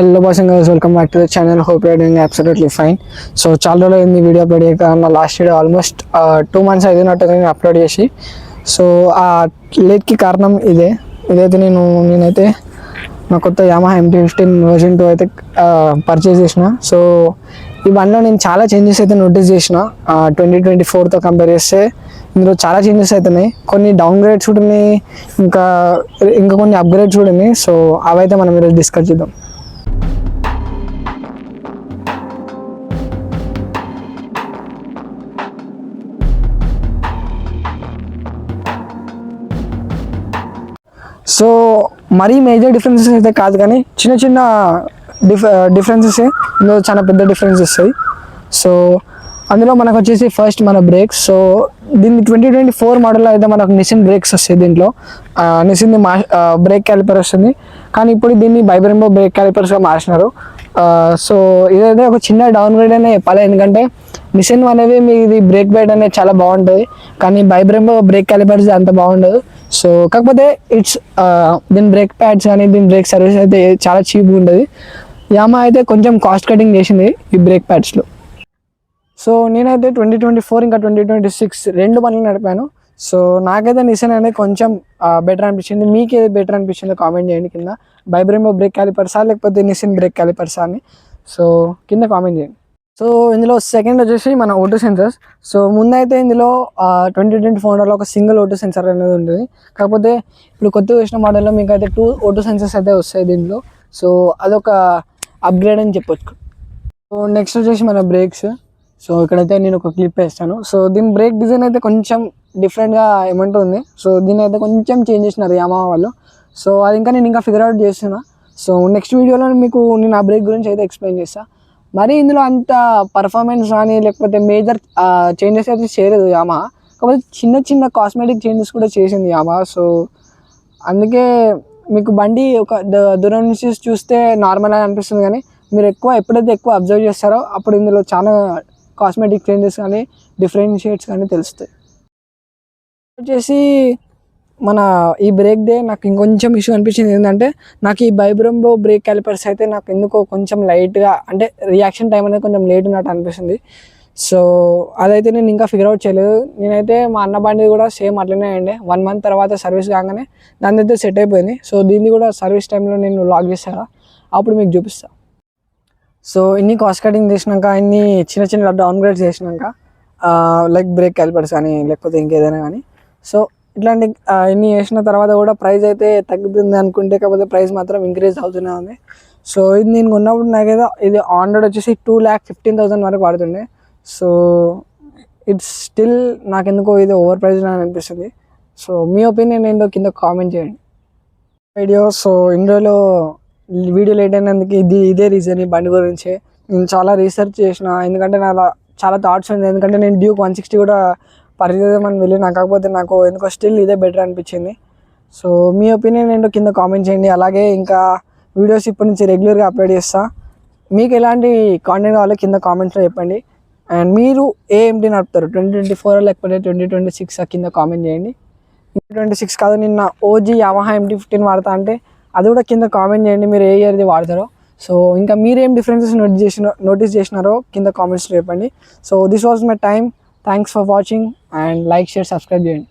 Hello boys and girls, welcome back to the channel. Hope you are doing absolutely fine. So చాలా రోజులు అయింది video upload చేయక. నా last video almost 2 months అయినట్టు నేను upload చేసి. సో ఆ లేట్కి కారణం ఇదైతే నేనైతే నా కొత్త Yamaha MT-15 version 2 అయితే పర్చేస్ చేసిన. సో ఈ బండిలో నేను చాలా చేంజెస్ అయితే నోటీస్ చేసిన. 2024తో కంపేర్ చేస్తే ఇందులో చాలా చేంజెస్ అవుతున్నాయి. కొన్ని డౌన్ గ్రేడ్స్ కూడా ఉన్నాయి, ఇంకా కొన్ని అప్గ్రేడ్స్ కూడా ఉన్నాయి. సో అవైతే మనం ఈరోజు డిస్కస్ చేద్దాం. సో మరీ మేజర్ డిఫరెన్సెస్ అయితే కాదు, కానీ చిన్న చిన్న డిఫరెన్సెస్ ఇందులో చాలా పెద్ద డిఫరెన్స్ వస్తాయి. సో అందులో మనకు వచ్చేసి ఫస్ట్ మన బ్రేక్స్. సో దీన్ని 2024 మోడల్లో అయితే మనకు నిసిన్ బ్రేక్స్ వస్తాయి. దీంట్లో నిసిన్ బ్రేక్ క్యాలిపర్ వస్తుంది, కానీ ఇప్పుడు దీన్ని బైబ్రెంబో బ్రేక్ క్యాలిపర్స్గా మార్చినారు. సో ఇదైతే ఒక చిన్న డౌన్ గ్రేడ్ అనే చెప్పాలి, ఎందుకంటే నిసిన్ అనేవి మీది బ్రేక్ బైడ్ అనేది చాలా బాగుంటుంది, కానీ బైబ్రెంబో బ్రేక్ క్యాలిపర్స్ అంత బాగుండదు. సో కాకపోతే దీని బ్రేక్ ప్యాడ్స్ కానీ దీని బ్రేక్ సర్వీస్ అయితే చాలా చీప్గా ఉంటుంది. యామా అయితే కొంచెం కాస్ట్ కటింగ్ చేసింది ఈ బ్రేక్ ప్యాడ్స్లో. సో నేనైతే 2024 ఇంకా 2026 రెండు బండ్లు నడిపాను. సో నాకైతే నిసిన్ అనేది కొంచెం బెటర్ అనిపించింది. మీకు ఏది బెటర్ అనిపించిందో కామెంట్ చేయండి కింద. బైబ్రెంబో బ్రేక్ క్యాలిపర్సా లేకపోతే నిసిన్ బ్రేక్ క్యాలిపర్సా అని సో కింద కామెంట్ చేయండి. సో ఇందులో సెకండ్ వచ్చేసి మన ఓటో సెన్సర్స్. సో ముందైతే ఇందులో 2024 మోడల్లో ఒక సింగిల్ ఓటో సెన్సర్ అనేది ఉంటుంది, కాకపోతే ఇప్పుడు కొత్తగా వచ్చిన మోడల్లో మీకు అయితే 2 ఓటో సెన్సర్స్ అయితే వస్తాయి దీంట్లో. సో అదొక అప్గ్రేడ్ అని చెప్పొచ్చు. సో నెక్స్ట్ వచ్చేసి మన బ్రేక్స్. సో ఇక్కడైతే నేను ఒక క్లిప్ వేస్తాను. సో దీని బ్రేక్ డిజైన్ అయితే కొంచెం డిఫరెంట్గా ఏమంటుంది. సో దీని అయితే కొంచెం చేంజ్ చేసినారు Yamaha వాళ్ళు. సో అది నేను ఫిగర్ అవుట్ చేస్తున్నా. సో నెక్స్ట్ వీడియోలో మీకు నేను ఆ బ్రేక్ గురించి అయితే ఎక్స్ప్లెయిన్ చేస్తాను. మరి ఇందులో అంత పర్ఫార్మెన్స్ కానీ లేకపోతే మేజర్ చేంజెస్ అయితే చేయలేదు Yamaha, కాకపోతే చిన్న చిన్న కాస్మెటిక్ చేంజెస్ కూడా చేసింది Yamaha. సో అందుకే మీకు బండి ఒక దూరం నుంచి చూస్తే నార్మల్ అని అనిపిస్తుంది, కానీ మీరు ఎప్పుడైతే ఎక్కువ అబ్జర్వ్ చేస్తారో అప్పుడు ఇందులో చాలా కాస్మెటిక్ చేంజెస్ కానీ డిఫరెన్షియేట్స్ కానీ తెలుస్తాయి. వచ్చేసి మన ఈ బ్రేక్ డే నాకు ఇంకొంచెం ఇష్యూ అనిపించింది ఏంటంటే, నాకు ఈ బైబ్రెంబో బ్రేక్ క్యాలిపర్స్ అయితే నాకు ఎందుకో కొంచెం లైట్గా అంటే రియాక్షన్ టైం అనేది కొంచెం లేట్ ఉన్నట్టు అనిపిస్తుంది. సో అదైతే నేను ఇంకా ఫిగర్ అవుట్ చేయలేదు. నేనైతే మా అన్న బండి కూడా సేమ్ అట్లనే అయ్యండి. 1 month తర్వాత సర్వీస్ కాగానే దాని అయితే సెట్ అయిపోయింది. సో దీన్ని కూడా సర్వీస్ టైంలో నేను లాక్ చేస్తాను, అప్పుడు మీకు చూపిస్తాను. సో ఇన్ని కాస్ట్ కటింగ్ చేసినాక, ఇన్ని చిన్న చిన్న డౌన్ గ్రేడ్స్ చేసినాక లైక్ బ్రేక్ క్యాలిపర్స్ కానీ లేకపోతే ఇంకేదైనా కానీ, సో ఇట్లాంటి ఇన్ని చేసిన తర్వాత కూడా ప్రైస్ అయితే తగ్గుతుంది అనుకుంటే, కాకపోతే ప్రైస్ మాత్రం ఇంక్రీజ్ అవుతూనే ఉంది. సో ఇది నేను కొన్నప్పుడు నాకైతే ఇది ఆన్ రోడ్ వచ్చేసి 2,15,000 వరకు పడుతుండే. సో ఇట్స్ స్టిల్ నాకెందుకో ఇది ఓవర్ ప్రైజ్ అని అనిపిస్తుంది. సో మీ ఒపీనియన్ ఏంటో కింద కామెంట్ చేయండి. సో ఇందులో వీడియో లేట్ అయినందుకు ఇదే రీజన్. ఈ బండి గురించి నేను చాలా రీసెర్చ్ చేసిన, ఎందుకంటే నాకు చాలా థాట్స్ ఉంది. ఎందుకంటే నేను డ్యూక్ 160 కూడా పర్చేజ్ చేద్దామని వెళ్ళినా, కాకపోతే నాకు ఎందుకో స్టిల్ ఇదే బెటర్ అనిపించింది. సో మీ ఒపీనియన్ ఏంటో కింద కామెంట్ చేయండి. అలాగే ఇంకా వీడియోస్ ఇప్పటి నుంచి రెగ్యులర్గా అప్లోడ్ చేస్తా. మీకు ఎలాంటి కాంటెంట్ కావాలో కింద కామెంట్స్లో చెప్పండి. అండ్ మీరు MT నడుపుతారు, 2024 లేకపోతే 2026 కింద కామెంట్ చేయండి. 2026 కాదు, నిన్న OG Yamaha MT-15 వాడతా అంటే అది కూడా కింద కామెంట్ చేయండి, మీరు ఏ ఇయర్ది వాడతారో. సో ఇంకా మీరేం డిఫరెన్సెస్ నోటీస్ చేసినారో కింద కామెంట్స్లో చెప్పండి. So this was my time. Thanks for watching and like, share, subscribe చేయండి.